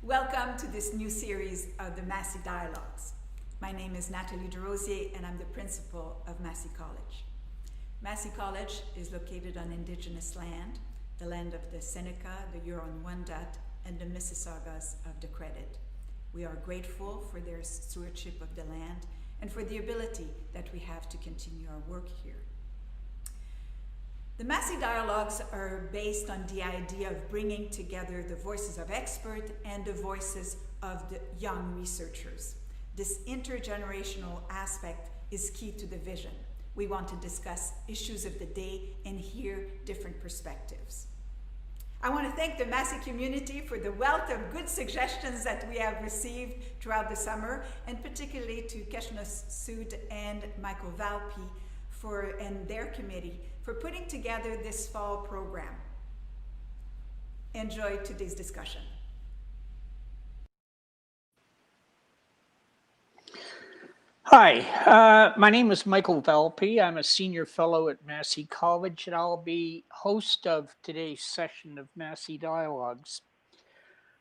Welcome to this new series of the Massey Dialogues. My name is Nathalie DeRosier and I'm the principal of Massey College. Massey College is located on Indigenous land, the land of the Seneca, the Huron-Wendat, and the Mississaugas of the Credit. We are grateful for their stewardship of the land and for the ability that we have to continue our work here. The Massey Dialogues are based on the idea of bringing together the voices of experts and the voices of the young researchers. This intergenerational aspect is key to the vision. We want to discuss issues of the day and hear different perspectives. I want to thank the Massey community for the wealth of good suggestions that we have received throughout the summer, and particularly to Keshna Sood and Michael Valpy and their committee for putting together this fall program. Enjoy today's discussion. Hi, my name is Michael Valpy. I'm a senior fellow at Massey College, and I'll be host of today's session of Massey Dialogues.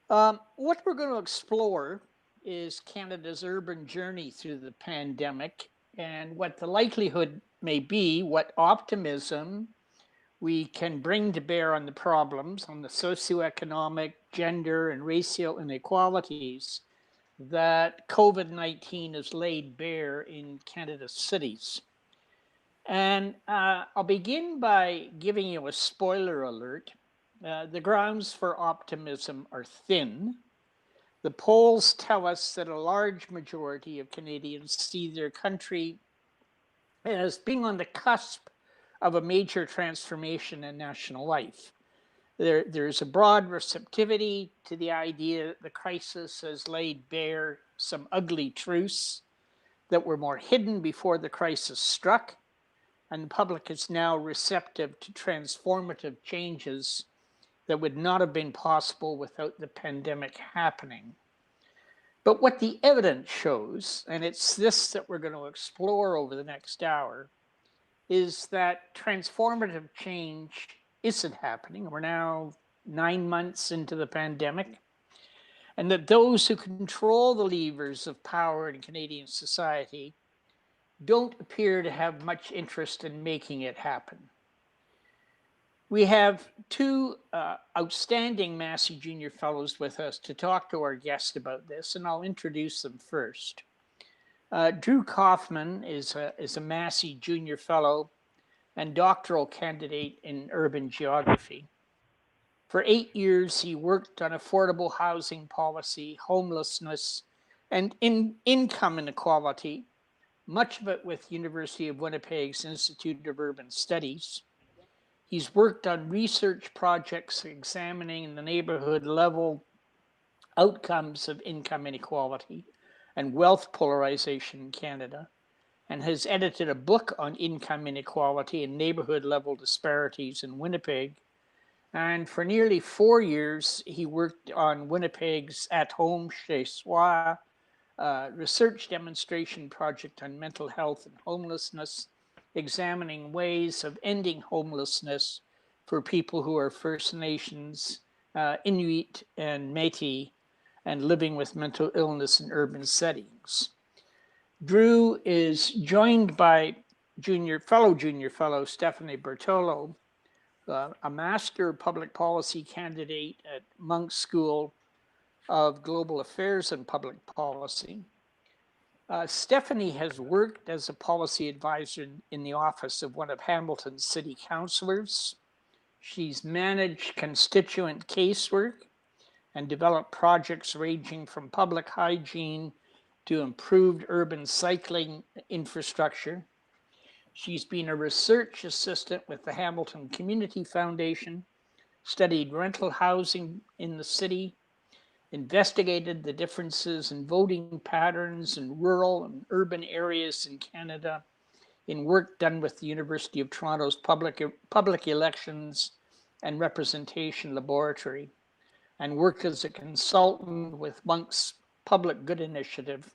What we're going to explore is Canada's urban journey through the pandemic and what the likelihood may be, what optimism we can bring to bear on the problems, on the socioeconomic, gender, and racial inequalities that COVID-19 has laid bare in Canada's cities. And I'll begin by giving you a spoiler alert. The grounds for optimism are thin. The polls tell us that a large majority of Canadians see their country as being on the cusp of a major transformation in national life. There's a broad receptivity to the idea that the crisis has laid bare some ugly truths that were more hidden before the crisis struck, and the public is now receptive to transformative changes that would not have been possible without the pandemic happening. But what the evidence shows, and it's this that we're going to explore over the next hour, is that transformative change isn't happening. We're now 9 months into the pandemic, and that those who control the levers of power in Canadian society don't appear to have much interest in making it happen. We have two outstanding Massey Junior Fellows with us to talk to our guest about this, and I'll introduce them first. Drew Kaufman is a Massey Junior Fellow and doctoral candidate in urban geography. For 8 years, he worked on affordable housing policy, homelessness, and income inequality, much of it with University of Winnipeg's Institute of Urban Studies. He's worked on research projects examining the neighborhood level outcomes of income inequality and wealth polarization in Canada, and has edited a book on income inequality and neighborhood level disparities in Winnipeg. And for nearly 4 years, he worked on Winnipeg's At Home Chez Soi research demonstration project on mental health and homelessness, examining ways of ending homelessness for people who are First Nations, Inuit, and Métis, and living with mental illness in urban settings. Drew is joined by fellow junior fellow Stephanie Bertolo, a Master Public Policy candidate at Munk School of Global Affairs and Public Policy. Stephanie has worked as a policy advisor in the office of one of Hamilton's city councillors. She's managed constituent casework and developed projects ranging from public hygiene to improved urban cycling infrastructure. She's been a research assistant with the Hamilton Community Foundation, studied rental housing in the city, investigated the differences in voting patterns in rural and urban areas in Canada, in work done with the University of Toronto's public elections and representation laboratory, and worked as a consultant with Munk's Public Good Initiative,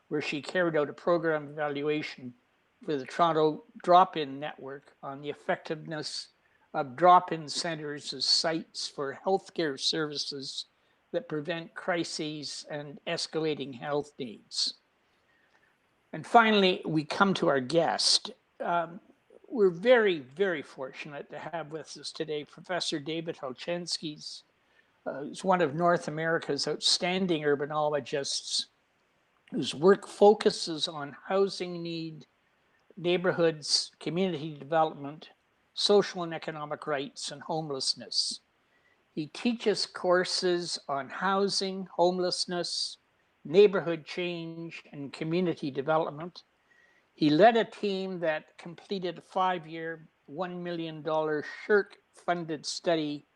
where she carried out a program evaluation for the Toronto Drop-In Network on the effectiveness of drop-in centers as sites for healthcare services that prevent crises and escalating health needs. And finally, we come to our guest. We're very, very fortunate to have with us today Professor David Hulchanski. He's one of North America's outstanding urbanologists whose work focuses on housing need, neighborhoods, community development, social and economic rights, and homelessness. He teaches courses on housing, homelessness, neighborhood change, and community development. He led a team that completed a 5-year, $1 million SSHRC-funded study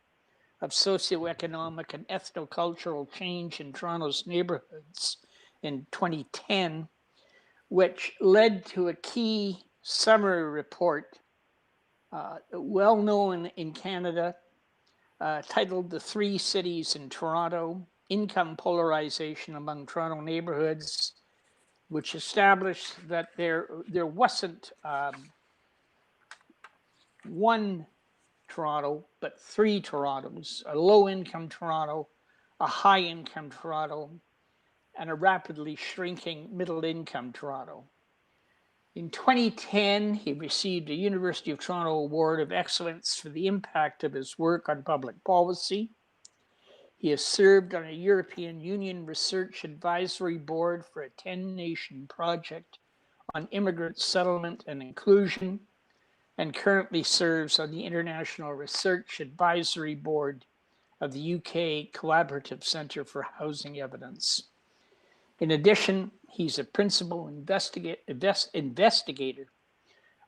of socioeconomic and ethnocultural change in Toronto's neighborhoods in 2010, which led to a key summary report, well known in Canada, titled The Three Cities in Toronto, Income Polarization Among Toronto Neighborhoods, which established that there wasn't one Toronto, but three Torontos, a low-income Toronto, a high-income Toronto, and a rapidly shrinking middle-income Toronto. In 2010, he received a University of Toronto Award of Excellence for the impact of his work on public policy. He has served on a European Union Research Advisory Board for a 10-nation project on immigrant settlement and inclusion, and currently serves on the International Research Advisory Board of the UK Collaborative Centre for Housing Evidence. In addition, he's a principal investigator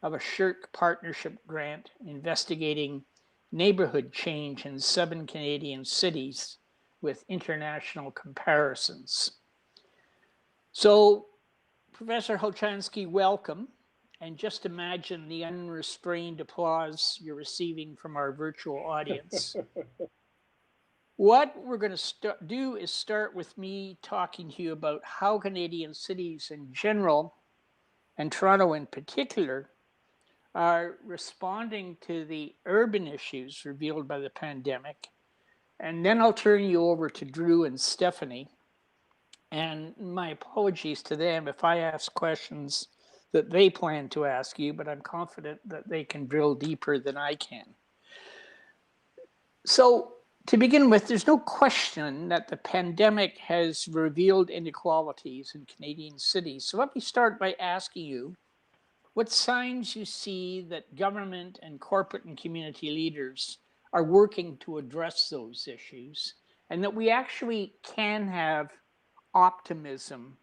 of a SSHRC partnership grant investigating neighborhood change in 7 Canadian cities with international comparisons. So, Professor Hulchanski, welcome. And just imagine the unrestrained applause you're receiving from our virtual audience. What we're going to do is start with me talking to you about how Canadian cities in general, and Toronto in particular, are responding to the urban issues revealed by the pandemic. And then I'll turn you over to Drew and Stephanie. And my apologies to them if I ask questions that they plan to ask you, but I'm confident that they can drill deeper than I can. So to begin with, there's no question that the pandemic has revealed inequalities in Canadian cities. So let me start by asking you what signs you see that government and corporate and community leaders are working to address those issues, and that we actually can have optimism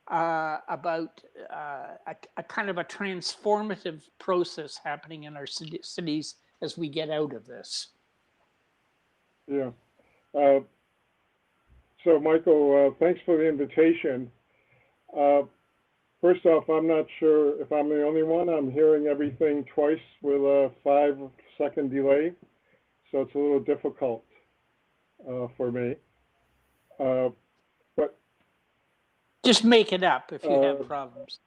about a kind of a transformative process happening in our cities as we get out of this. Yeah. So, Michael, thanks for the invitation. First off, I'm not sure if I'm the only one. I'm hearing everything twice with a 5-second delay, so it's a little difficult for me. But just make it up if you have problems.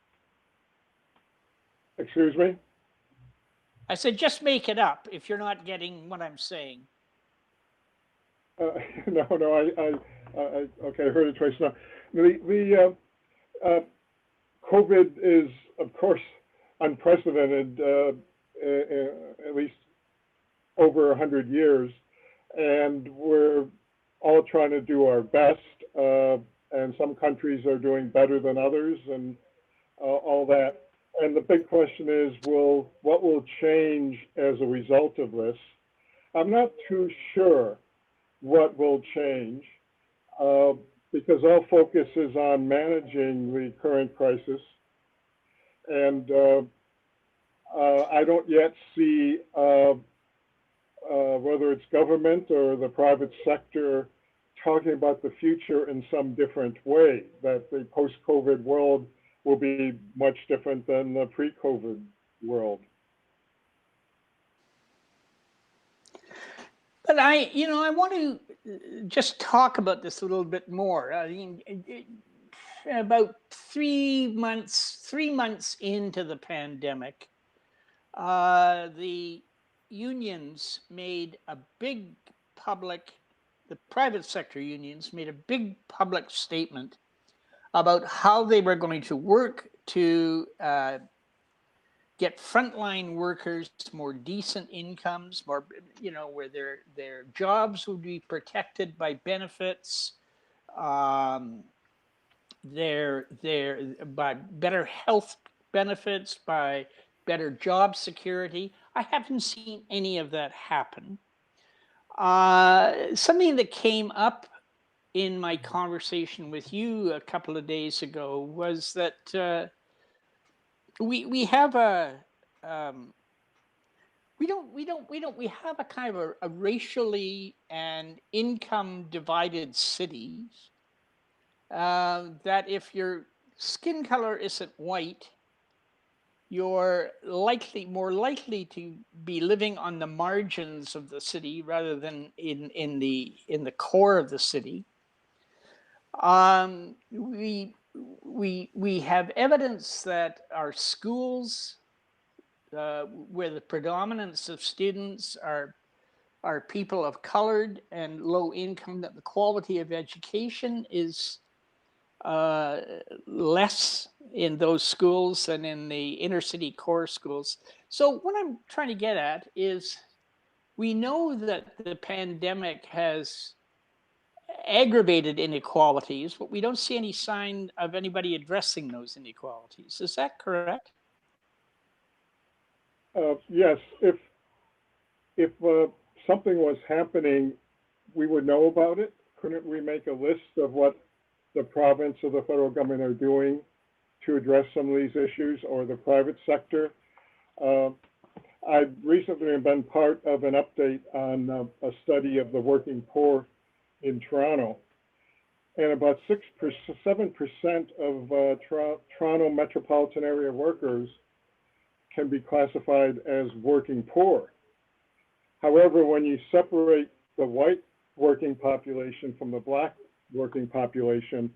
Excuse me? I said just make it up if you're not getting what I'm saying. No, okay, I heard it twice now. COVID is, of course, unprecedented, at least over 100 years, and we're all trying to do our best, and some countries are doing better than others, and all that. And the big question is, what will change as a result of this? I'm not too sure what will change, because all focus is on managing the current crisis. And I don't yet see whether it's government or the private sector talking about the future in some different way, that the post-COVID world will be much different than the pre-COVID world. But I want to just talk about this a little bit more. I mean, about 3 months into the pandemic, the unions made a big public the private sector unions made a big public statement about how they were going to work to get frontline workers more decent incomes, more, where their jobs would be protected by benefits, by better health benefits, by better job security. I haven't seen any of that happen. Something that came up in my conversation with you a couple of days ago was that we have a we have a kind of a racially and income divided cities, that if your skin color isn't white, you're more likely to be living on the margins of the city rather than in the core of the city. We have evidence that our schools, where the predominance of students are people of colored and low income, that the quality of education is less in those schools than in the inner city core schools. So what I'm trying to get at is, we know that the pandemic has aggravated inequalities, but we don't see any sign of anybody addressing those inequalities. Is that correct? Yes. If something was happening, we would know about it. Couldn't we make a list of what the province or the federal government are doing to address some of these issues, or the private sector? I've recently been part of an update on a study of the working poor in Toronto, and about 7% of Toronto metropolitan area workers can be classified as working poor. However, when you separate the white working population from the black working population,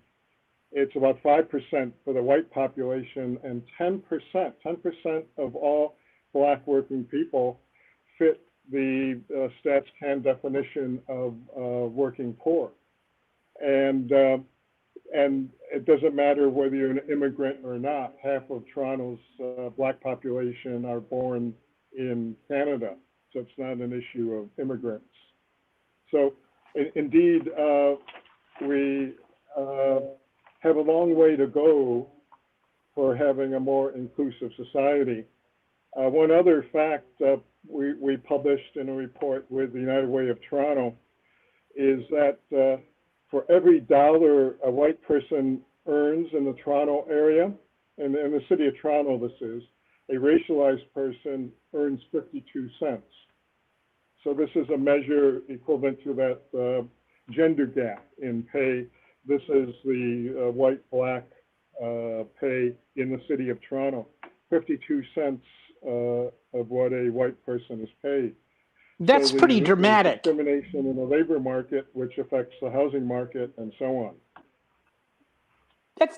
it's about 5% for the white population, and 10% of all black working people fit the Stats Can definition of working poor. And it doesn't matter whether you're an immigrant or not. Half of Toronto's black population are born in Canada, so it's not an issue of immigrants. So indeed, we have a long way to go for having a more inclusive society. One other fact we published in a report with the United Way of Toronto is that for every dollar a white person earns in the Toronto area, and in the city of Toronto this is, a racialized person earns 52 cents. So this is a measure equivalent to that gender gap in pay. This is the white-black pay in the city of Toronto, 52 cents of what a white person is paid. That's so pretty dramatic. Discrimination in the labor market, which affects the housing market, and so on.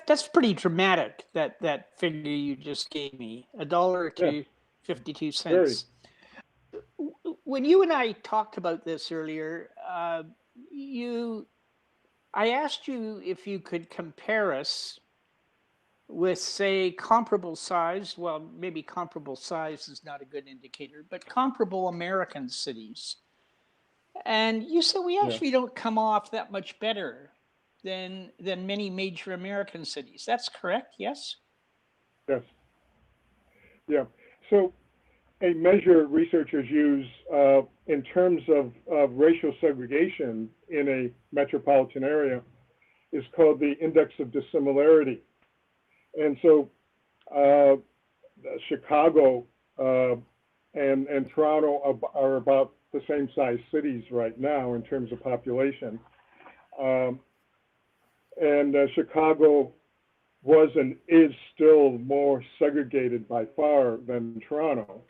That's pretty dramatic. That figure you just gave me, $1 to 52 cents. Very. When you and I talked about this earlier, I asked you if you could compare us with, say, comparable size, well, maybe comparable size is not a good indicator, but comparable American cities. And you said we actually don't come off that much better than many major American cities. That's correct, yes? Yes. Yeah. So a measure researchers use in terms of racial segregation in a metropolitan area is called the index of dissimilarity. And so Chicago and Toronto are about the same size cities right now in terms of population. Chicago was and is still more segregated by far than Toronto.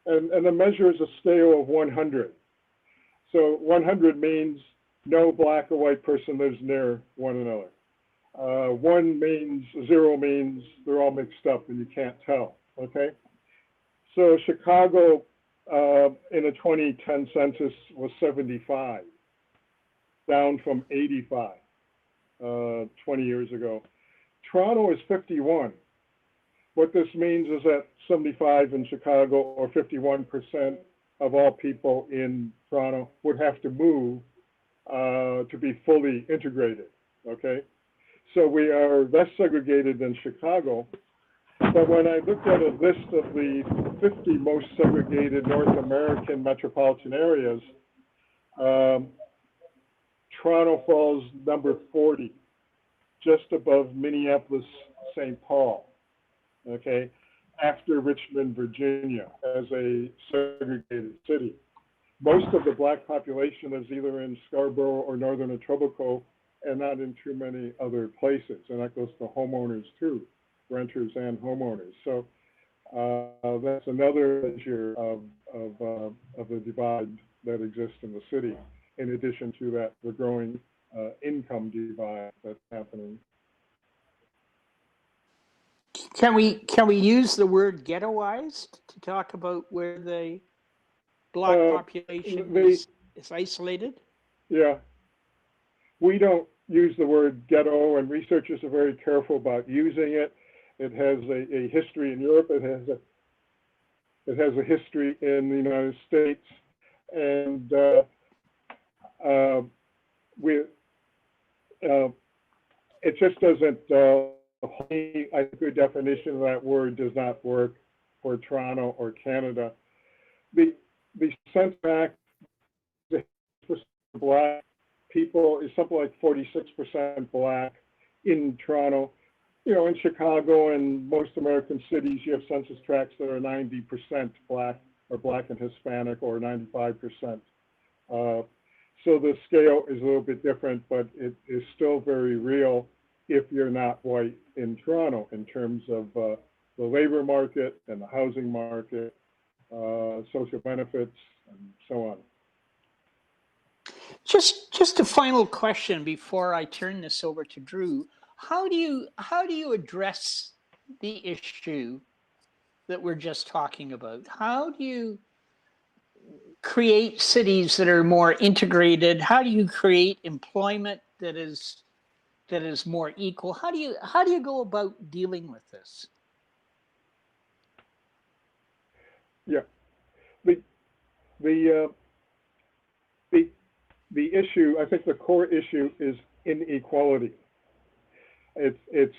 And the measure is a scale of 100. So 100 means no black or white person lives near one another. 0 means they're all mixed up and you can't tell, okay? So Chicago in the 2010 census was 75. down from 85 20 years ago. Toronto is 51. What this means is that 75 in Chicago, or 51% of all people in Toronto, would have to move to be fully integrated, okay? So we are less segregated than Chicago. But when I looked at a list of the 50 most segregated North American metropolitan areas, Toronto falls number 40, just above Minneapolis, St. Paul, okay, after Richmond, Virginia, as a segregated city. Most of the Black population is either in Scarborough or Northern Etobicoke, and not in too many other places. And that goes to homeowners too, renters and homeowners. So that's another measure of the divide that exists in the city, in addition to that, the growing income divide that's happening. Can we use the word ghettoized to talk about where the Black population is isolated? Yeah. We don't use the word ghetto, and researchers are very careful about using it. It has a history in Europe. It has a history in the United States, and it just doesn't. I think the definition of that word does not work for Toronto or Canada. The sense back the Black people is something like 46% Black in Toronto. You know, in Chicago and most American cities, you have census tracts that are 90% Black or Black and Hispanic, or 95%. So the scale is a little bit different, but it is still very real if you're not white in Toronto, in terms of the labor market and the housing market, social benefits, and so on. Just a final question before I turn this over to Drew. How do you address the issue that we're just talking about? How do you create cities that are more integrated? How do you create employment that is more equal? How do you go about dealing with this? Yeah, the issue, I think the core issue is inequality. It's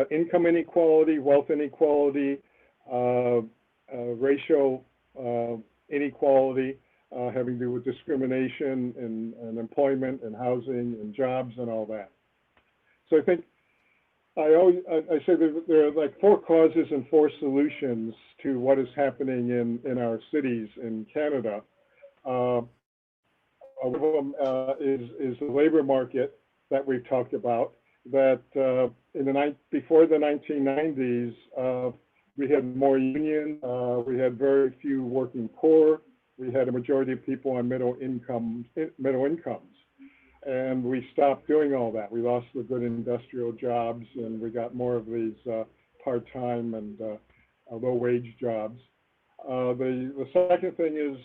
income inequality, wealth inequality, racial inequality, having to do with discrimination and employment and housing and jobs and all that. So I think I say that there are like 4 causes and 4 solutions to what is happening in our cities in Canada. One of them is the labor market that we've talked about. That before the 1990s, we had more union. We had very few working poor. We had a majority of people on middle incomes, and we stopped doing all that. We lost the good industrial jobs, and we got more of these part-time and low-wage jobs. The second thing is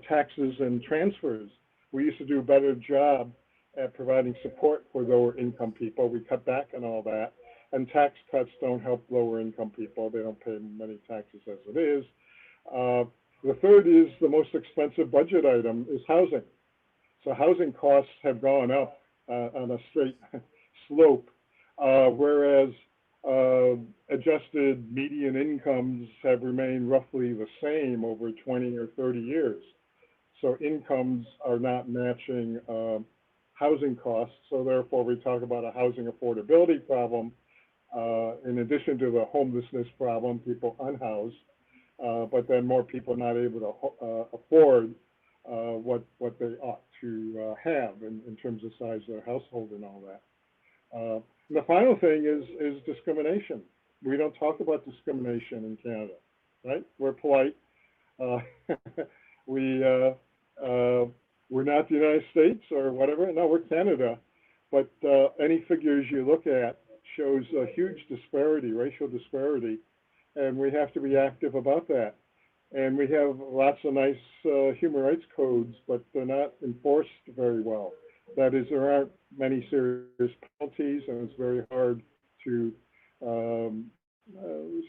taxes and transfers. We used to do a better job at providing support for lower income people. We cut back on all that, and tax cuts don't help lower income people. They don't pay many taxes as it is. The third is the most expensive budget item is housing. So housing costs have gone up on a straight slope, whereas adjusted median incomes have remained roughly the same over 20 or 30 years. So incomes are not matching housing costs. So therefore, we talk about a housing affordability problem. In addition to the homelessness problem, people unhoused, but then more people not able to afford what they ought to have in terms of size of their household and all that. And the final thing is discrimination. We don't talk about discrimination in Canada, right? We're polite. We're not the United States or whatever. No, we're Canada. But any figures you look at shows a huge disparity, racial disparity, and we have to be active about that. And we have lots of nice human rights codes, but they're not enforced very well. That is, there aren't many serious penalties, and it's very hard to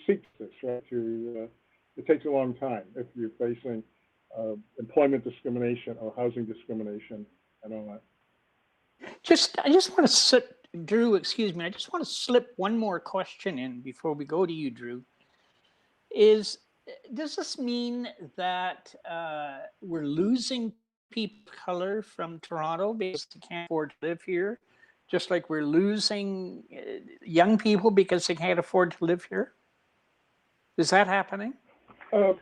seek this, right? It takes a long time if you're facing employment discrimination or housing discrimination and all that. I just want to Drew, excuse me. I just want to slip one more question in before we go to you, Drew. Does this mean that we're losing people of color from Toronto because they can't afford to live here, just like we're losing young people because they can't afford to live here? Is that happening? I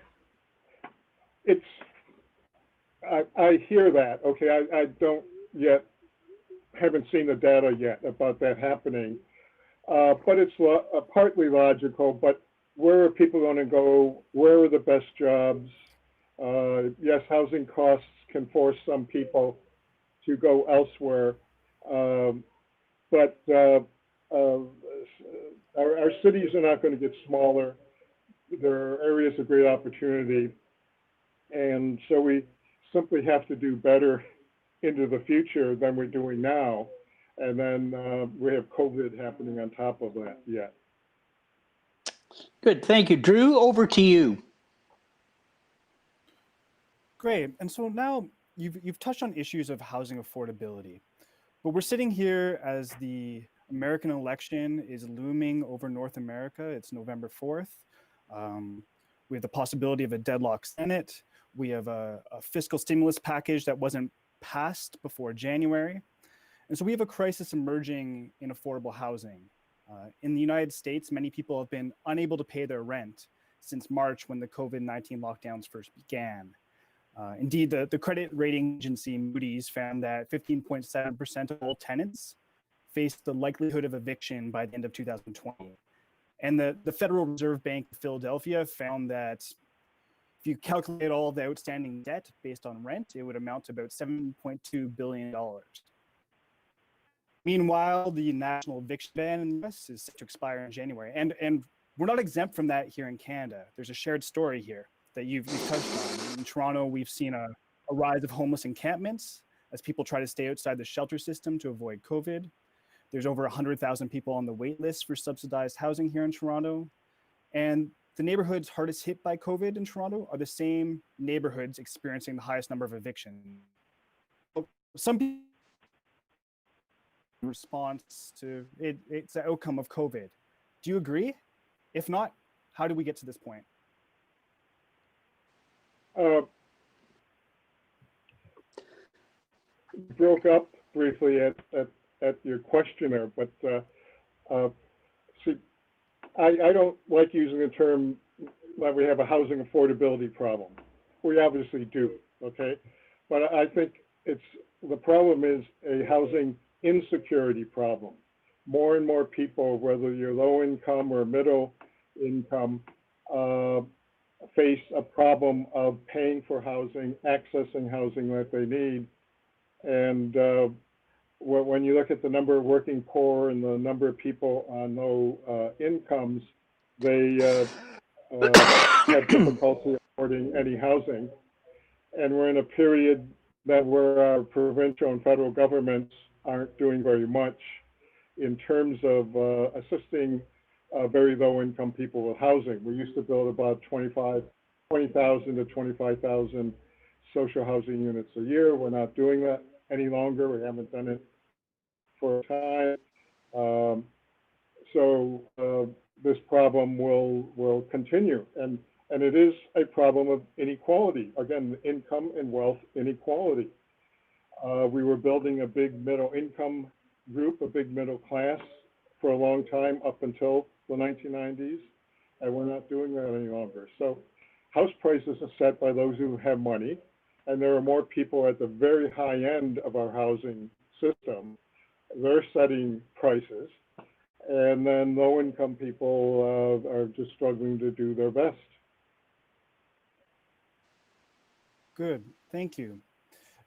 hear that. Okay, I don't yet, haven't seen the data yet about that happening, but it's partly logical. But where are people going to go? Where are the best jobs? Yes, housing costs can force some people to go elsewhere, but our cities are not going to get smaller. There are areas of great opportunity, and so we simply have to do better into the future than we're doing now. And then we have COVID happening on top of that yet. Good, thank you. Drew, over to you. Great. And so now you've touched on issues of housing affordability, but we're sitting here as the American election is looming over North America. It's November 4th. We have the possibility of a deadlocked Senate. We have a fiscal stimulus package that wasn't passed before January. And so we have a crisis emerging in affordable housing. In the United States, many people have been unable to pay their rent since March when the COVID-19 lockdowns first began. Indeed, the credit rating agency Moody's found that 15.7% of all tenants faced the likelihood of eviction by the end of 2020. And the Federal Reserve Bank of Philadelphia found that if you calculate all of the outstanding debt based on rent, it would amount to about $7.2 billion. Meanwhile, the national eviction ban in the US is set to expire in January. And we're not exempt from that here in Canada. There's a shared story here that you've touched on. In Toronto, we've seen a rise of homeless encampments as people try to stay outside the shelter system to avoid COVID. There's over 100,000 people on the wait list for subsidized housing here in Toronto. And the neighborhoods hardest hit by COVID in Toronto are the same neighborhoods experiencing the highest number of evictions. Some people in response to it's the outcome of COVID. Do you agree? If not, how do we get to this point? Broke up briefly at your questioner, but see, I don't like using the term that we have a housing affordability problem. We obviously do, okay? But I think the problem is a housing insecurity problem. More and more people, whether you're low income or middle income, face a problem of paying for housing, accessing housing that they need. And when you look at the number of working poor and the number of people on low incomes, they have difficulty affording any housing. And we're in a period where our provincial and federal governments aren't doing very much in terms of assisting very low income people with housing. We used to build about 20,000 to 25,000 social housing units a year. We're not doing that any longer. We haven't done it for a time. So this problem will continue. And it is a problem of inequality. Again, income and wealth inequality. We were building a big middle income group, a big middle class for a long time up until the 1990s, and we're not doing that any longer. So house prices are set by those who have money, and there are more people at the very high end of our housing system. They're setting prices, and then low income people are just struggling to do their best. Good, thank you.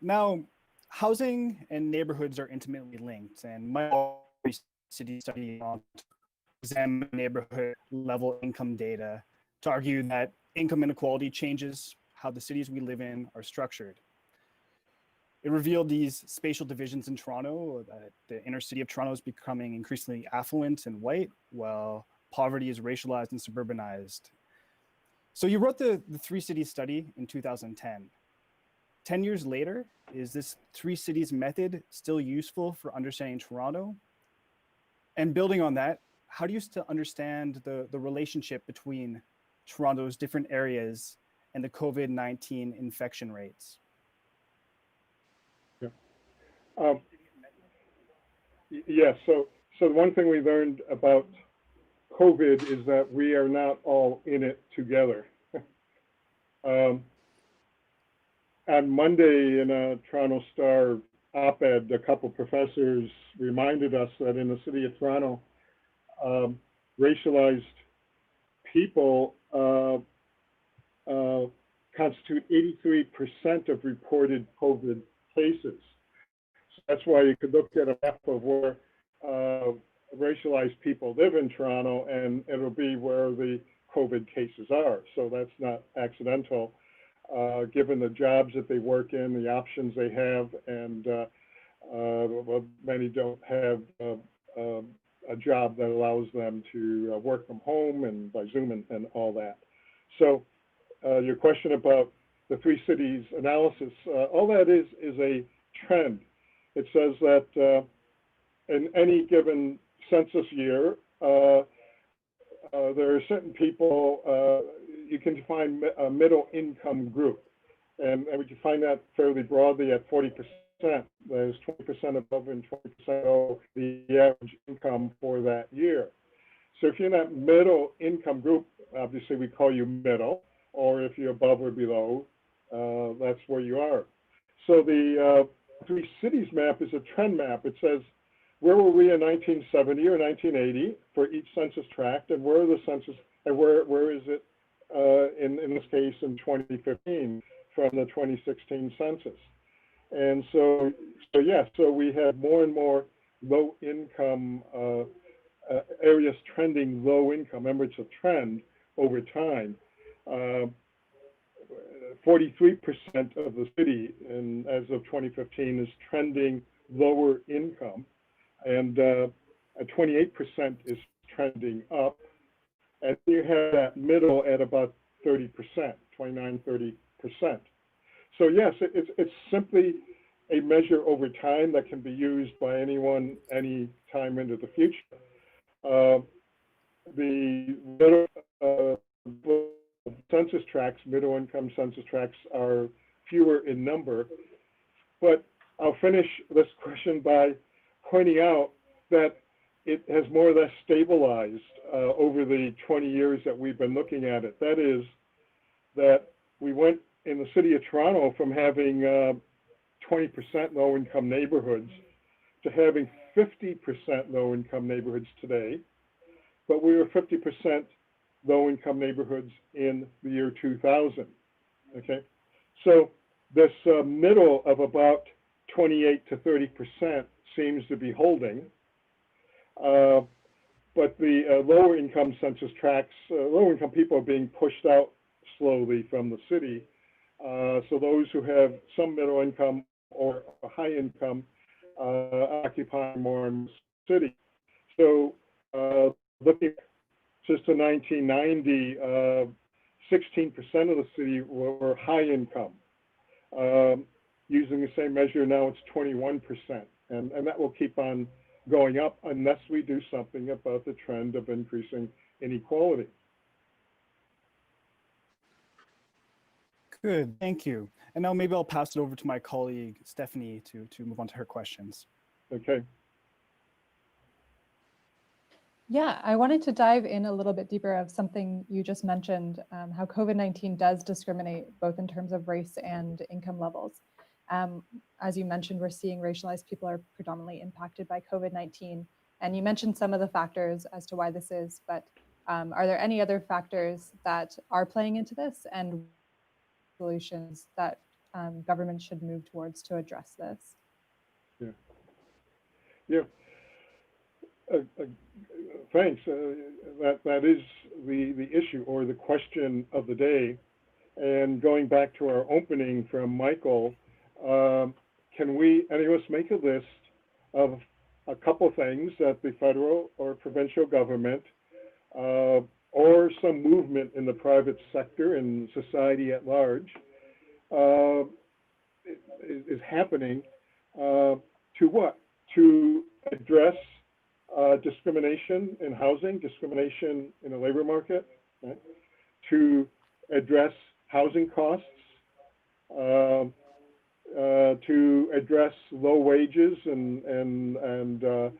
Now, housing and neighborhoods are intimately linked, and my city study on examine neighborhood level income data to argue that income inequality changes how the cities we live in are structured. It revealed these spatial divisions in Toronto, that the inner city of Toronto is becoming increasingly affluent and white, while poverty is racialized and suburbanized. So you wrote the Three Cities study in 2010. 10 years later, is this Three Cities method still useful for understanding Toronto? And building on that, how do you still understand the relationship between Toronto's different areas and the COVID-19 infection rates? Yes, so the one thing we learned about COVID is that we are not all in it together. On Monday in a Toronto Star op-ed, a couple professors reminded us that in the city of Toronto, racialized people constitute 83% of reported COVID cases. So that's why you could look at a map of where racialized people live in Toronto, and it'll be where the COVID cases are. So that's not accidental, given the jobs that they work in, the options they have, and well, many don't have a job that allows them to work from home and by Zoom and all that. So your question about the Three Cities analysis, all that is a trend. It says that in any given census year, there are certain people, you can define a middle income group, and we can find that fairly broadly at 40%. There's 20% above and 20% below the average income for that year. So if you're in that middle income group, obviously we call you middle, or if you're above or below, that's where you are. So the Three Cities map is a trend map. It says, where were we in 1970 or 1980 for each census tract, and where are the census, and where is it in this case in 2015 from the 2016 census. And so we have more and more low income areas trending low income. Remember, it's a trend over time. 43% of the city, and as of 2015, is trending lower income, and 28% is trending up. And you have that middle at about 30%, 29-30%. So yes, it's simply a measure over time that can be used by anyone, any time into the future. The middle census tracts, middle income census tracts, are fewer in number, but I'll finish this question by pointing out that it has more or less stabilized over the 20 years that we've been looking at it. That is, that we went in the city of Toronto from having 20% low-income neighborhoods to having 50% low-income neighborhoods today, but we were 50% low-income neighborhoods in the year 2000, okay? So this middle of about 28 to 30% seems to be holding, but the lower income census tracts, lower income people are being pushed out slowly from the city. So those who have some middle income or a high income occupy more in the city. So looking just to 1990, 16% of the city were high income. Using the same measure now, it's 21%, and that will keep on going up unless we do something about the trend of increasing inequality. Good, thank you. And now maybe I'll pass it over to my colleague, Stephanie, to move on to her questions. Okay. Yeah, I wanted to dive in a little bit deeper of something you just mentioned, how COVID-19 does discriminate both in terms of race and income levels. As you mentioned, we're seeing racialized people are predominantly impacted by COVID-19. And you mentioned some of the factors as to why this is, but are there any other factors that are playing into this and solutions that government should move towards to address this? Yeah. Thanks. That is the issue or the question of the day. And going back to our opening from Michael, can any of us make a list of a couple things that the federal or provincial government or some movement in the private sector and society at large is happening to what? To address discrimination in housing, discrimination in the labor market, right? To address housing costs, to address low wages and the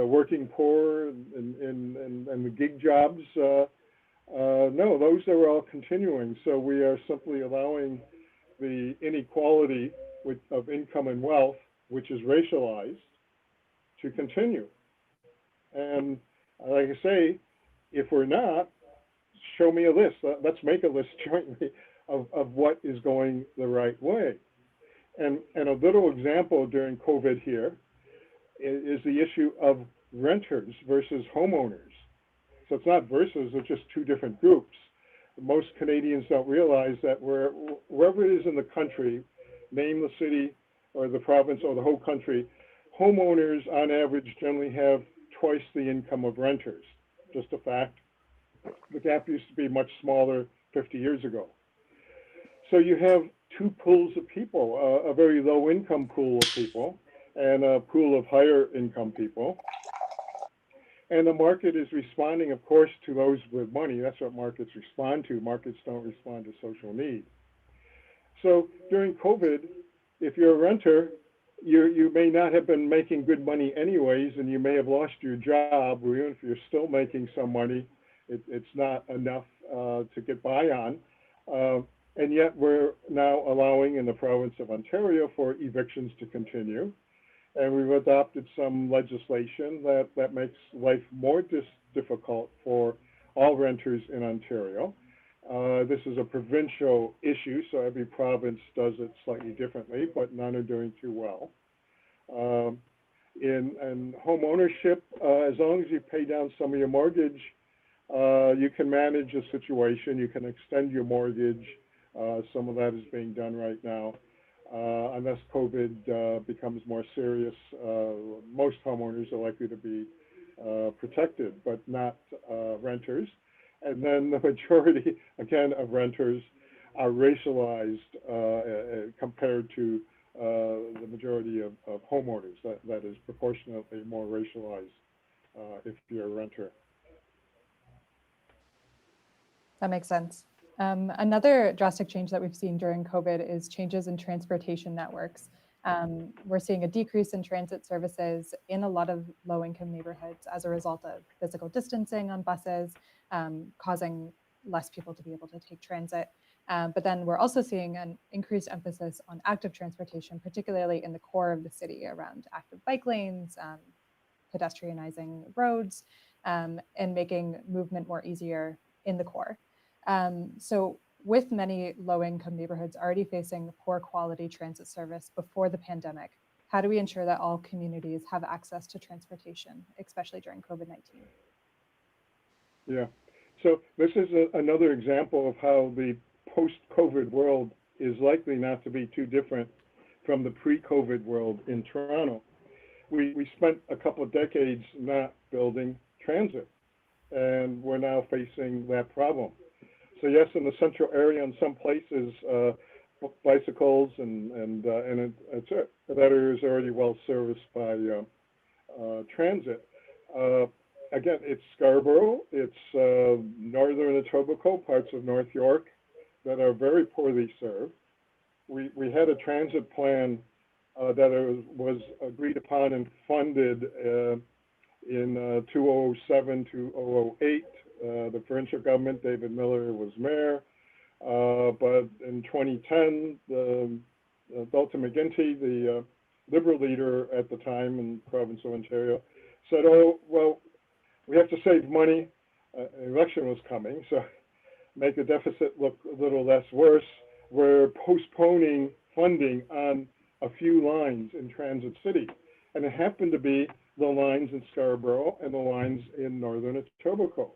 working poor and the gig jobs. No, those are all continuing. So we are simply allowing the inequality of income and wealth, which is racialized, to continue. And like I say, if we're not, show me a list. Let's make a list jointly of what is going the right way. And a little example during COVID here is the issue of renters versus homeowners. So it's not versus, it's just two different groups. Most Canadians don't realize that wherever it is in the country, name the city or the province or the whole country, homeowners on average generally have twice the income of renters. Just a fact. The gap used to be much smaller 50 years ago. So you have two pools of people, a very low income pool of people and a pool of higher income people. And the market is responding, of course, to those with money. That's what markets respond to. Markets don't respond to social need. So during COVID, if you're a renter, you may not have been making good money anyways, and you may have lost your job, or even if you're still making some money, it's not enough to get by on. And yet we're now allowing in the province of Ontario for evictions to continue. And we've adopted some legislation that makes life more difficult for all renters in Ontario. This is a provincial issue, so every province does it slightly differently, but none are doing too well. In home ownership, as long as you pay down some of your mortgage, you can manage a situation, you can extend your mortgage. Some of that is being done right now. Unless COVID becomes more serious, most homeowners are likely to be protected, but not renters. And then the majority, again, of renters are racialized compared to the majority of homeowners. That is proportionately more racialized if you're a renter. That makes sense. Another drastic change that we've seen during COVID is changes in transportation networks. We're seeing a decrease in transit services in a lot of low-income neighborhoods as a result of physical distancing on buses, causing less people to be able to take transit. But then we're also seeing an increased emphasis on active transportation, particularly in the core of the city around active bike lanes, pedestrianizing roads, and making movement more easier in the core. So with many low-income neighborhoods already facing poor quality transit service before the pandemic, how do we ensure that all communities have access to transportation, especially during COVID-19? Yeah, so this is another example of how the post-COVID world is likely not to be too different from the pre-COVID world in Toronto. We spent a couple of decades not building transit, and we're now facing that problem. So yes, in the central area, in some places, bicycles and that area is already well serviced by transit. Again, it's Scarborough, it's northern Etobicoke, parts of North York that are very poorly served. We had a transit plan that was agreed upon and funded in 2007 to 2008. The provincial government, David Miller was mayor, but in 2010, Dalton McGuinty, the Liberal leader at the time in the province of Ontario, said, oh, well, we have to save money. An election was coming, so make the deficit look a little less worse. We're postponing funding on a few lines in Transit City. And it happened to be the lines in Scarborough and the lines in northern Etobicoke.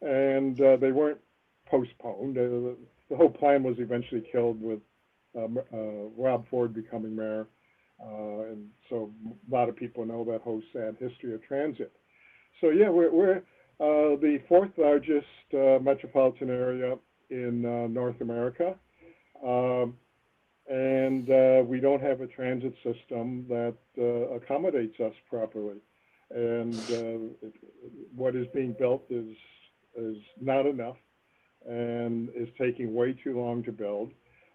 And they weren't postponed. The whole plan was eventually killed with Rob Ford becoming mayor And so a lot of people know that whole sad history of transit. So yeah, we're the fourth largest metropolitan area in North America. And we don't have a transit system that accommodates us properly. And what is being built is not enough and is taking way too long to build.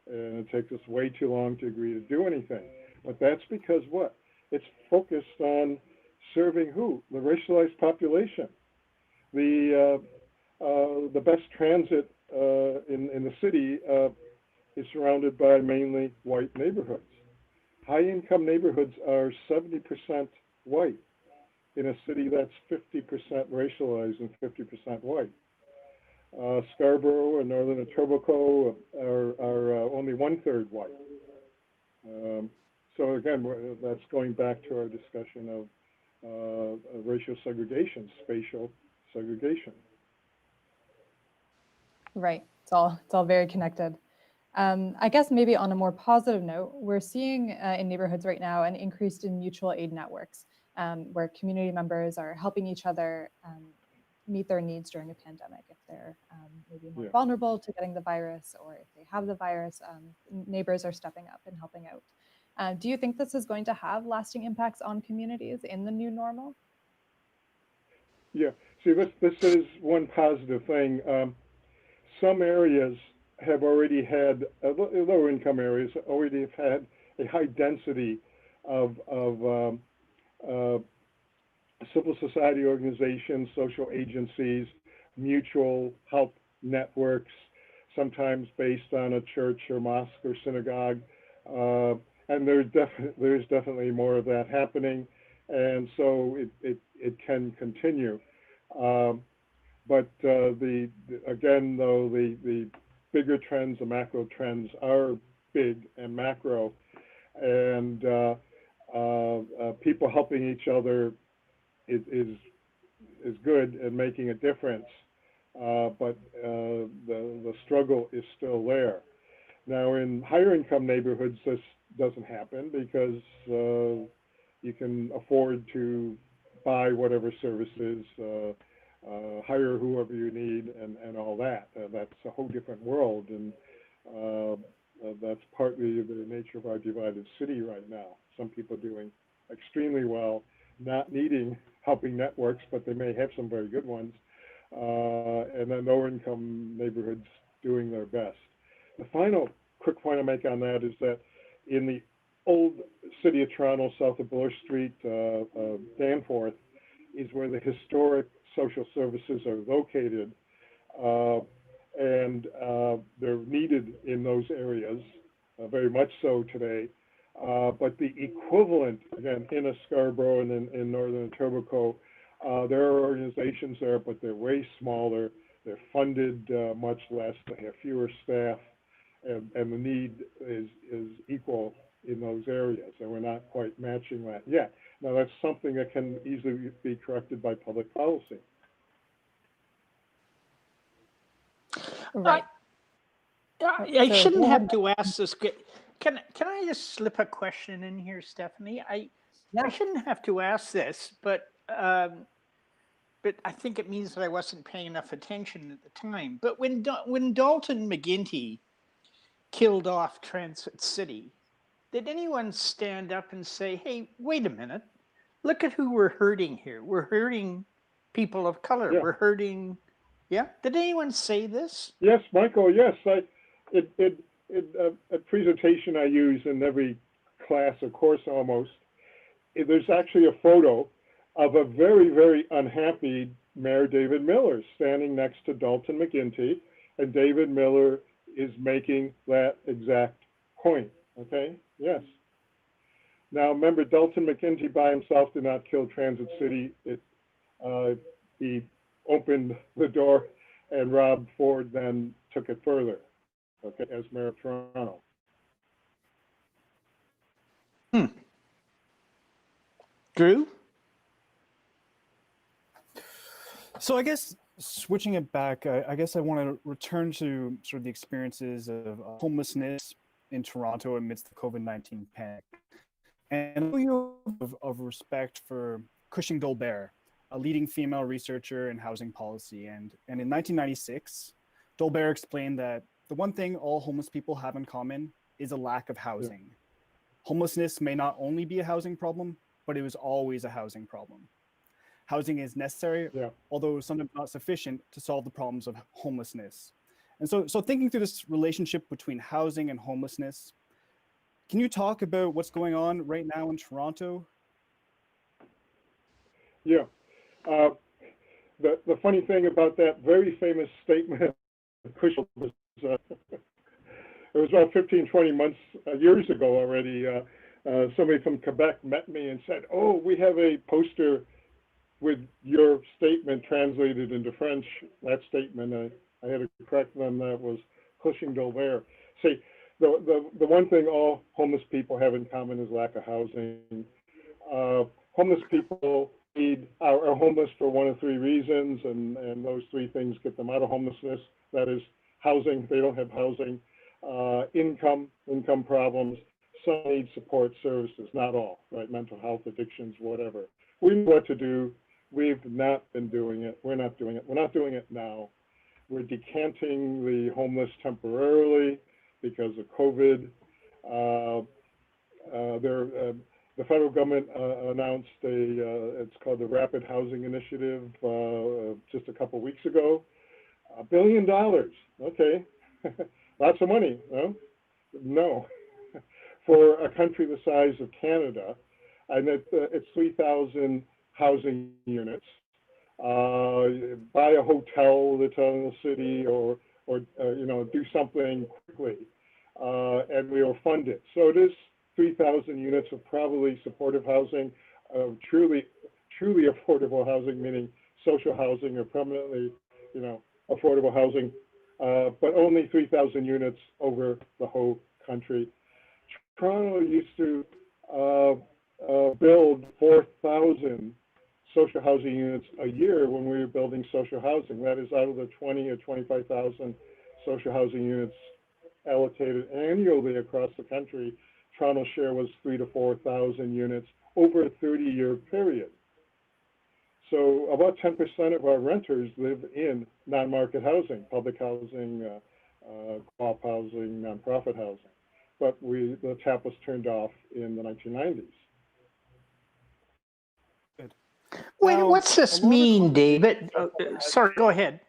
And it takes us way too long to agree to do anything. But that's because what? It's focused on serving who? The racialized population. The best transit in the city is surrounded by mainly white neighborhoods. High-income neighborhoods are 70% white in a city that's 50% racialized and 50% white. Scarborough and Northern Etobicoke are only 1/3 white. So again, that's going back to our discussion of racial segregation, spatial segregation. Right. It's all very connected. I guess maybe on a more positive note, we're seeing in neighborhoods right now an increase in mutual aid networks where community members are helping each other meet their needs during a pandemic. If they're maybe more vulnerable to getting the virus, or if they have the virus, neighbors are stepping up and helping out. Do you think this is going to have lasting impacts on communities in the new normal? Yeah, see, this is one positive thing. Some areas have already had, lower income areas already have had a high density of civil society organizations, social agencies, mutual help networks, sometimes based on a church or mosque or synagogue. And there's definitely more of that happening. And so it can continue. But again, though, the bigger trends, the macro trends are big and macro, and people helping each other is good and making a difference, but the struggle is still there. Now, in higher income neighborhoods, this doesn't happen because you can afford to buy whatever services, hire whoever you need, and all that. That's a whole different world, and that's partly the nature of our divided city right now. Some people doing extremely well, not needing helping networks, but they may have some very good ones, and then lower income neighborhoods doing their best. The final quick point I make on that is that in the old city of Toronto, south of Bloor Street, Danforth, is where the historic social services are located, and they're needed in those areas, very much so today. But the equivalent, again, in a Scarborough and in Northern Etobicoke, there are organizations there, but they're way smaller. They're funded much less. They have fewer staff, and the need is equal in those areas, and we're not quite matching that yet. Now, that's something that can easily be corrected by public policy. Right. I shouldn't have to ask this. Can I just slip a question in here, Stephanie? I shouldn't have to ask this, but I think it means that I wasn't paying enough attention at the time. But when Dalton McGuinty killed off Transit City, did anyone stand up and say, "Hey, wait a minute, look at who we're hurting here. We're hurting people of color. Yeah. We're hurting." Yeah. Did anyone say this? Yes, Michael. Yes, a presentation I use in every class or course almost. There's actually a photo of a very, very unhappy Mayor David Miller standing next to Dalton McGuinty, and David Miller is making that exact point. Okay. Yes. Now, remember, Dalton McGuinty by himself did not kill Transit City. He opened the door, and Rob Ford then took it further, okay, as mayor of Toronto. Drew? So I guess switching it back, I guess I want to return to sort of the experiences of homelessness in Toronto amidst the COVID-19 panic. And you of respect for Cushing Dolbear, a leading female researcher in housing policy. And in 1996, Dolbear explained that the one thing all homeless people have in common is a lack of housing. Yeah. Homelessness may not only be a housing problem, but it was always a housing problem. Housing is necessary, although sometimes not sufficient to solve the problems of homelessness. And so thinking through this relationship between housing and homelessness, can you talk about what's going on right now in Toronto? Yeah. The funny thing about that very famous statement of Cushing was, it was about 15, 20 months, years ago already. Somebody from Quebec met me and said, "Oh, we have a poster with your statement translated into French." That statement, I had to correct them, that was Cushing Dolbear. See, the one thing all homeless people have in common is lack of housing. Homeless people are homeless for one of three reasons, and those three things get them out of homelessness. That is housing, they don't have housing, income problems, some need support services, not all, right? Mental health, addictions, whatever. We know what to do. We've not been doing it. We're not doing it. We're not doing it now. We're decanting the homeless temporarily because of COVID. The federal government announced it's called the Rapid Housing Initiative just a couple weeks ago. $1 billion, okay. Lots of money, no? No. For a country the size of Canada, and it's 3,000 housing units. Buy a hotel that's in the city, or do something quickly, and we'll fund it. So it is 3,000 units of probably supportive housing, truly affordable housing, meaning social housing or permanently, affordable housing, but only 3,000 units over the whole country. Toronto used to build 4,000 social housing units a year when we were building social housing. That is out of the 20 or 25,000 social housing units allocated annually across the country. Toronto's share was 3,000 to 4,000 units over a 30-year period. So about 10% of our renters live in non-market housing, public housing, co-op housing, nonprofit housing. But the tap was turned off in the 1990s. Good. Wait, Now, what's this mean, David? Sorry, go ahead.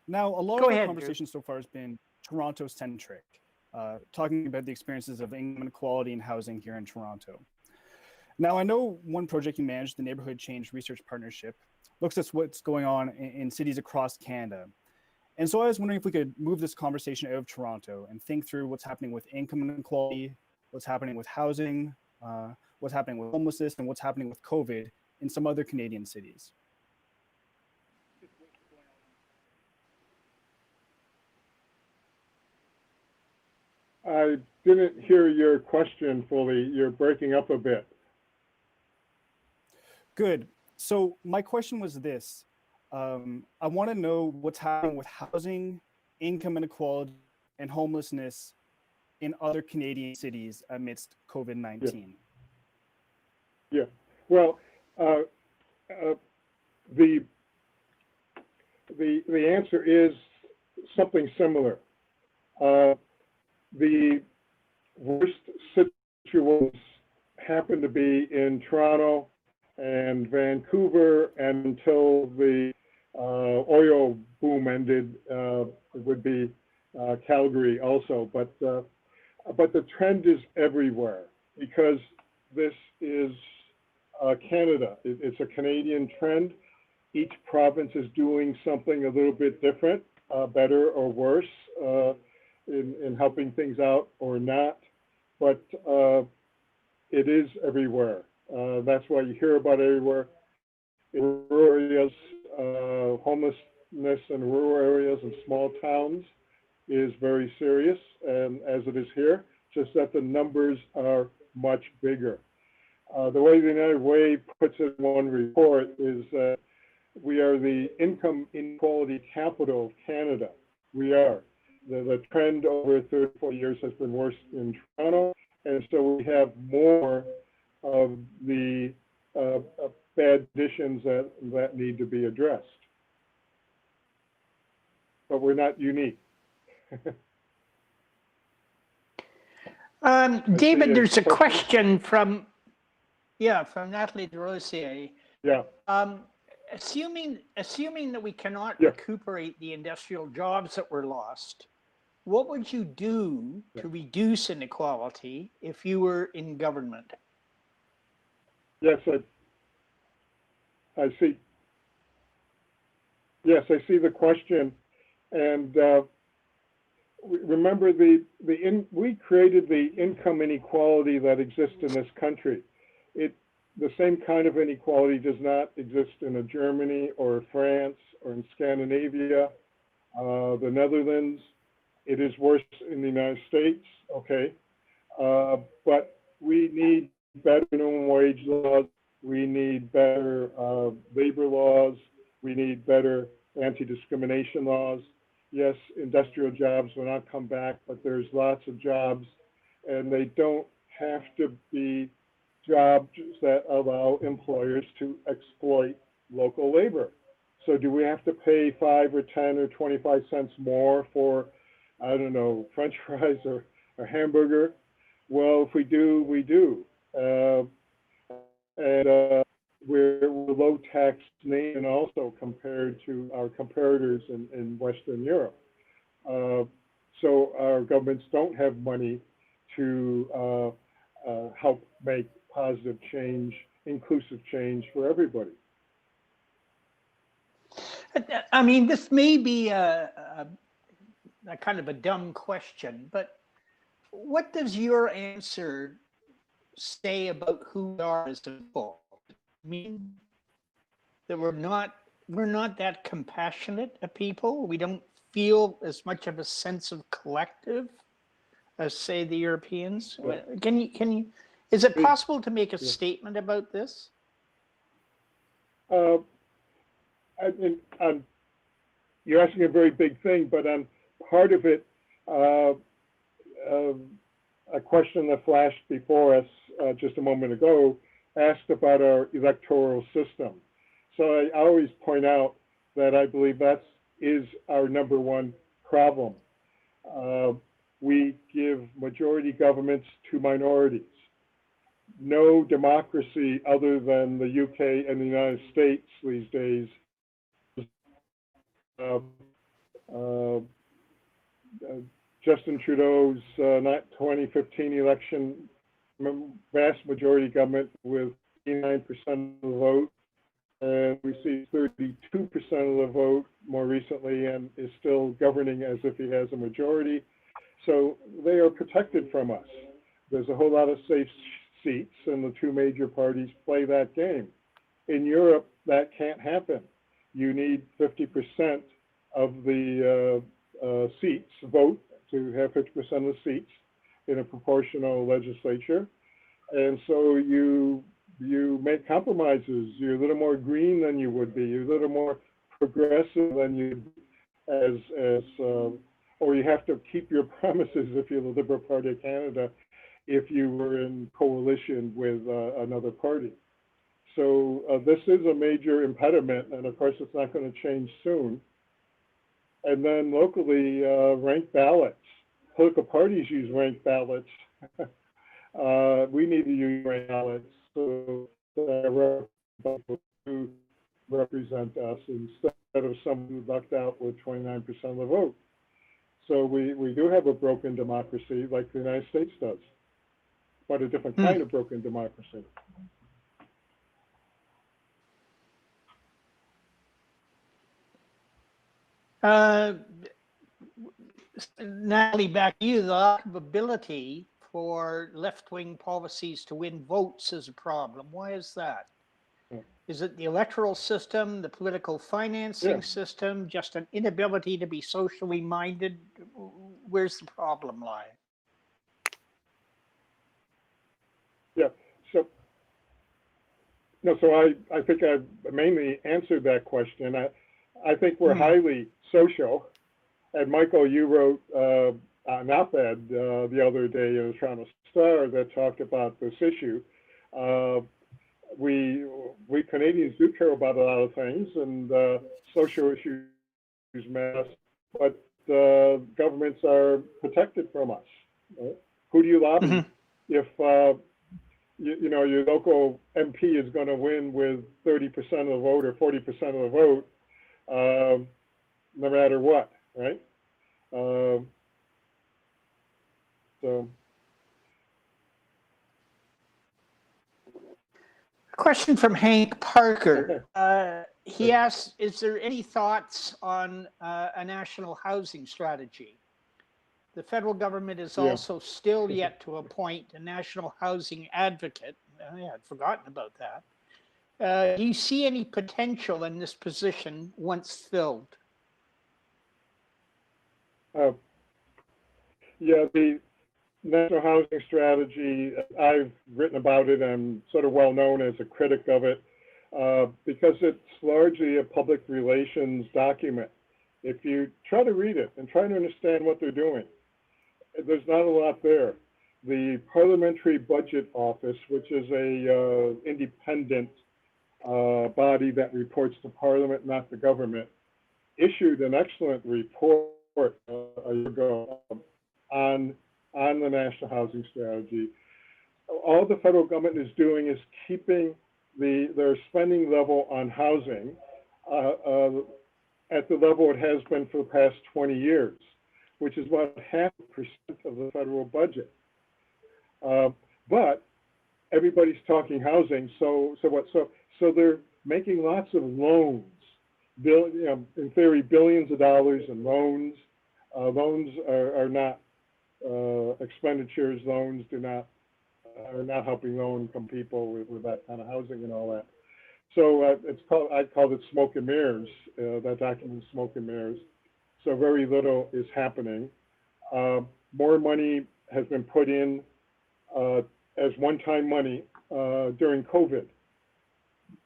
Now, a lot of the conversation so far has been Toronto-centric, talking about the experiences of income inequality and housing here in Toronto. Now, I know one project you manage, the Neighborhood Change Research Partnership, looks at what's going on in cities across Canada. And so I was wondering if we could move this conversation out of Toronto and think through what's happening with income inequality, what's happening with housing, what's happening with homelessness, and what's happening with COVID in some other Canadian cities. I didn't hear your question fully. You're breaking up a bit. Good. So my question was this. I want to know what's happening with housing, income inequality, and homelessness in other Canadian cities amidst COVID-19. Yeah. Well, the answer is something similar. The worst situations happen to be in Toronto and Vancouver, and until the oil boom ended, it would be Calgary also. But the trend is everywhere because this is Canada. It's a Canadian trend. Each province is doing something a little bit different, better or worse, in helping things out or not. But it is everywhere. That's why you hear about it everywhere. In rural areas, homelessness in rural areas and small towns is very serious, and as it is here, just that the numbers are much bigger. The way the United Way puts it in one report is that we are the income inequality capital of Canada. We are. The trend over 34 years has been worse in Toronto And so we have more of the bad conditions that need to be addressed. But we're not unique. David, there's a question from Natalie DeRosier. Yeah. Assuming that we cannot Yeah. recuperate the industrial jobs that were lost, what would you do to reduce inequality if you were in government? Yes, I see. Yes, I see the question, and remember we created the income inequality that exists in this country. The same kind of inequality does not exist in a Germany or France or in Scandinavia, the Netherlands. It is worse in the United States, okay? But we need better minimum wage laws. We need better labor laws. We need better anti-discrimination laws. Yes, industrial jobs will not come back, but there's lots of jobs, and they don't have to be jobs that allow employers to exploit local labor. So do we have to pay 5 or 10 or 25 cents more for, I don't know, French fries or a hamburger? Well, if we do, we do. We're a low tax nation also compared to our comparators in Western Europe. So our governments don't have money to help make positive change, inclusive change for everybody. I mean, this may be a kind of a dumb question, but what does your answer say about who we are as a people? I mean, that we're not that compassionate a people. We don't feel as much of a sense of collective as, say, the Europeans. Yeah. Can you? Is it possible to make a statement about this? You're asking a very big thing, but on part of it, a question that flashed before us just a moment ago asked about our electoral system. So I always point out that I believe that is our number one problem. We give majority governments to minorities. No democracy other than the UK and the United States these days. Justin Trudeau's 2015 election, vast majority government with 89% of the vote, and we see 32% of the vote more recently, and is still governing as if he has a majority. So they are protected from us. There's a whole lot of safe seats, and the two major parties play that game. In Europe, that can't happen. You need 50% of the seats vote to have 50% of the seats in a proportional legislature. And so you make compromises. You're a little more green than you would be. You're a little more progressive than you or you have to keep your promises if you're the Liberal Party of Canada if you were in coalition with another party. So this is a major impediment, and of course it's not going to change soon. And then locally, ranked ballots. Political parties use ranked ballots. We need to use ranked ballots so that who represent us instead of someone who lucked out with 29% of the vote. So we do have a broken democracy like the United States does, but a different kind of broken democracy. Natalie, back to you. The lack of ability for left-wing policies to win votes is a problem. Why is that? Is it the electoral system, the political financing system, just an inability to be socially minded? Where's the problem lie? Yeah, so I think I mainly answered that question. I think we're highly social. And Michael, you wrote an op-ed the other day in the Toronto Star that talked about this issue. We Canadians do care about a lot of things, and social issues matter, but governments are protected from us. Right? Who do you lobby? Mhm. If you know your local MP is going to win with 30% of the vote or 40% of the vote, no matter what, right? So. Question from Hank Parker. Okay. He asks, is there any thoughts on a national housing strategy? The federal government is Yeah. also still yet to appoint a national housing advocate. I had forgotten about that. Do you see any potential in this position once filled? Yeah, the national housing strategy, I've written about it. I'm sort of well known as a critic of it because it's largely a public relations document. If you try to read it and try to understand what they're doing, there's not a lot there. The Parliamentary Budget Office, which is a independent body that reports to Parliament, not the government, issued an excellent report a year ago on the national housing strategy. All the federal government is doing is keeping their spending level on housing at the level it has been for the past 20 years, which is about 0.5% of the federal budget. But everybody's talking housing, so what? So they're making lots of loans, in theory, billions of dollars in loans. Loans are not expenditures. Loans are not helping low-income people with that kind of housing and all that. So I called it smoke and mirrors. That document is smoke and mirrors. So very little is happening. More money has been put in as one-time money during COVID,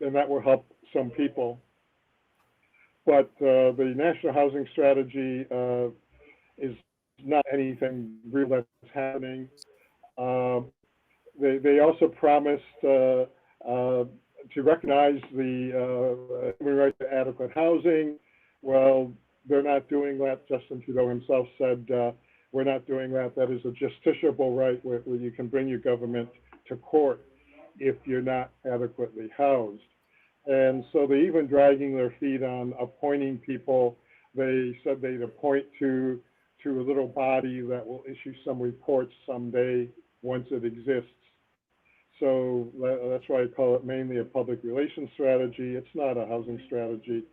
and that will help some people. But the National Housing Strategy is not anything real that's happening. They also promised to recognize the human right to adequate housing. Well, they're not doing that. Justin Trudeau himself said, we're not doing that. That is a justiciable right where you can bring your government to court if you're not adequately housed. And so they're even dragging their feet on appointing people. They said they'd appoint to a little body that will issue some reports someday once it exists. So that's why I call it mainly a public relations strategy. It's not a housing strategy.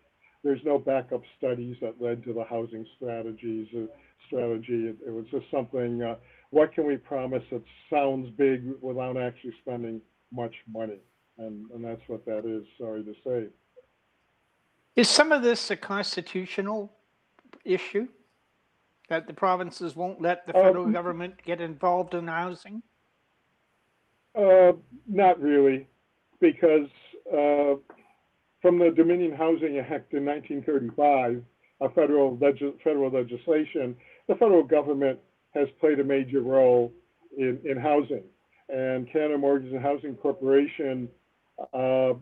There's no backup studies that led to the housing strategy. It was just something, what can we promise that sounds big without actually spending much money? And that's what that is, sorry to say. Is some of this a constitutional issue? That the provinces won't let the federal government get involved in housing? Not really, because from the Dominion Housing Act in 1935, a federal legislation, the federal government has played a major role in housing. And Canada Mortgage and Housing Corporation, in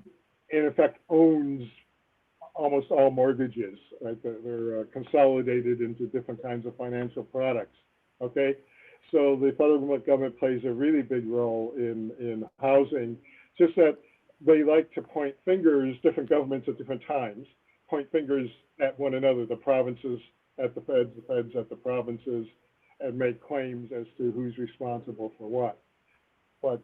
effect, owns almost all mortgages. Right? They're consolidated into different kinds of financial products. Okay, so the federal government plays a really big role in housing. Just that they like to point fingers, different governments at different times, point fingers at one another, the provinces at the feds at the provinces, and make claims as to who's responsible for what. But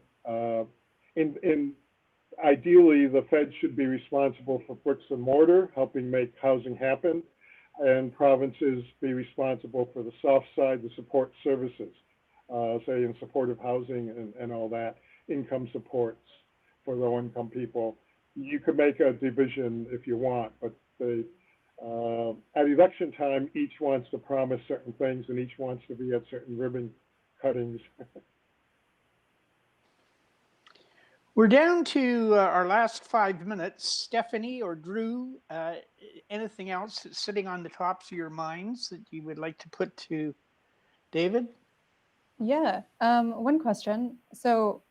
ideally, the feds should be responsible for bricks and mortar, helping make housing happen, and provinces be responsible for the soft side, the support services, say in supportive housing and all that, income supports for low-income people. You could make a division if you want, but at election time, each wants to promise certain things and each wants to be at certain ribbon cuttings. We're down to our last 5 minutes. Stephanie or Drew, anything else that's sitting on the tops of your minds that you would like to put to David? Yeah, one question. So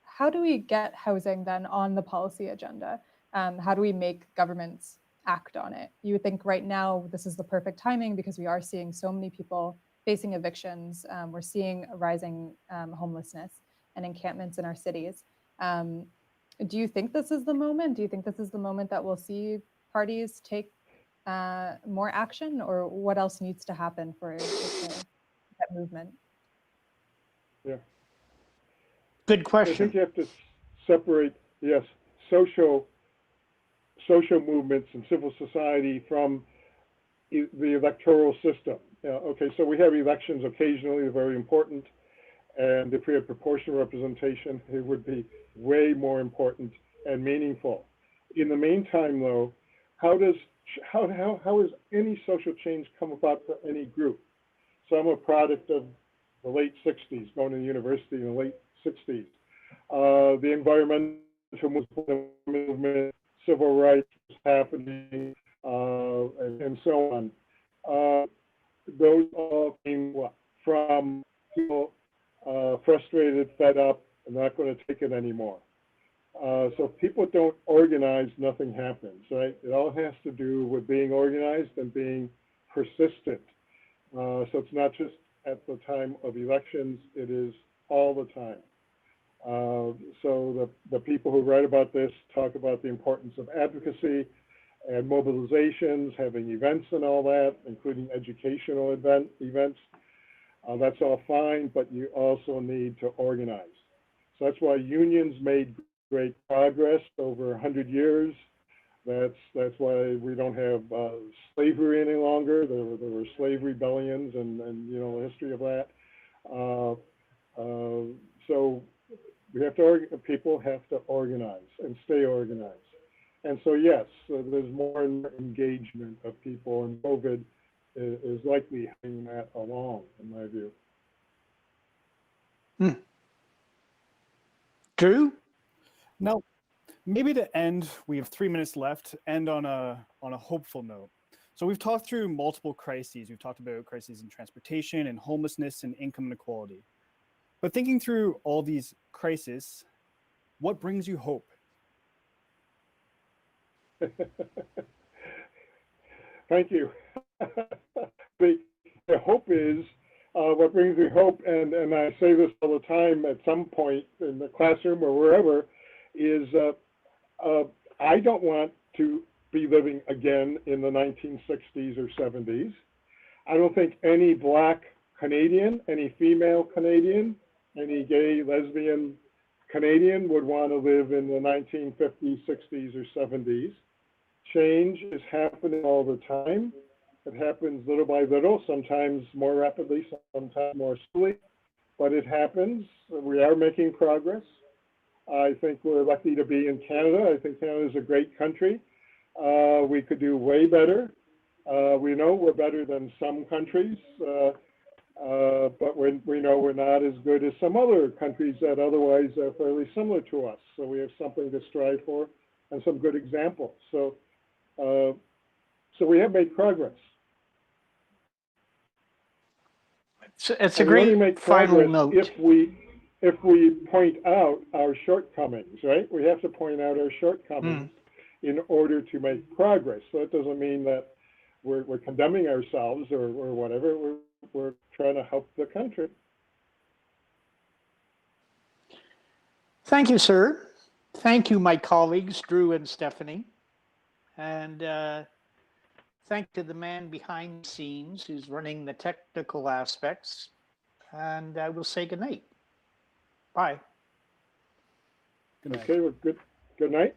how do we get housing then on the policy agenda? How do we make governments act on it? You would think right now this is the perfect timing because we are seeing so many people facing evictions. We're seeing a rising homelessness and encampments in our cities. Do you think this is the moment? Do you think this is the moment that we'll see parties take more action, or what else needs to happen for that movement? Yeah. Good I question. think you have to separate, yes, social movements and civil society from the electoral system. Okay, so we have elections occasionally, they're very important, and if we had proportional representation, it would be way more important and meaningful. In the meantime, though, how has any social change come about for any group? So I'm a product of the late 60s, going to university in the late 60s. The environmental movement, civil rights was happening, and so on. Those all came from people frustrated, fed up, and not going to take it anymore. So if people don't organize, nothing happens, right? It all has to do with being organized and being persistent. So it's not just at the time of elections, it is all the time. So the people who write about this talk about the importance of advocacy and mobilizations, having events and all that, including educational events. That's all fine, but you also need to organize. So that's why unions made great progress over 100 years. That's why we don't have slavery any longer. There were slave rebellions and you know the history of that. So we have to people have to organize and stay organized. And so yes, there's more engagement of people, and COVID is likely bringing that along, in my view. Drew? Now, maybe to end, we have 3 minutes left, end on a hopeful note. So we've talked through multiple crises. We've talked about crises in transportation and homelessness and income inequality. But thinking through all these crises, what brings you hope? Thank you. The hope is, what brings me hope, and I say this all the time at some point in the classroom or wherever, is I don't want to be living again in the 1960s or 70s. I don't think any Black Canadian, any female Canadian, any gay, lesbian Canadian would want to live in the 1950s, 60s, or 70s. Change is happening all the time. It happens little by little, sometimes more rapidly, sometimes more slowly, but it happens. We are making progress. I think we're lucky to be in Canada. I think Canada is a great country. We could do way better. We know we're better than some countries, but we know we're not as good as some other countries that otherwise are fairly similar to us. So we have something to strive for and some good examples. So we have made progress. So it's a And we only great make final progress note. if we point out our shortcomings, right? We have to point out our shortcomings in order to make progress. So that doesn't mean that we're condemning ourselves or whatever. We're trying to help the country. Thank you, sir. Thank you, my colleagues, Drew and Stephanie. And thank to the man behind the scenes who's running the technical aspects. And I will say good night. Bye. Good night. Okay, well, good night.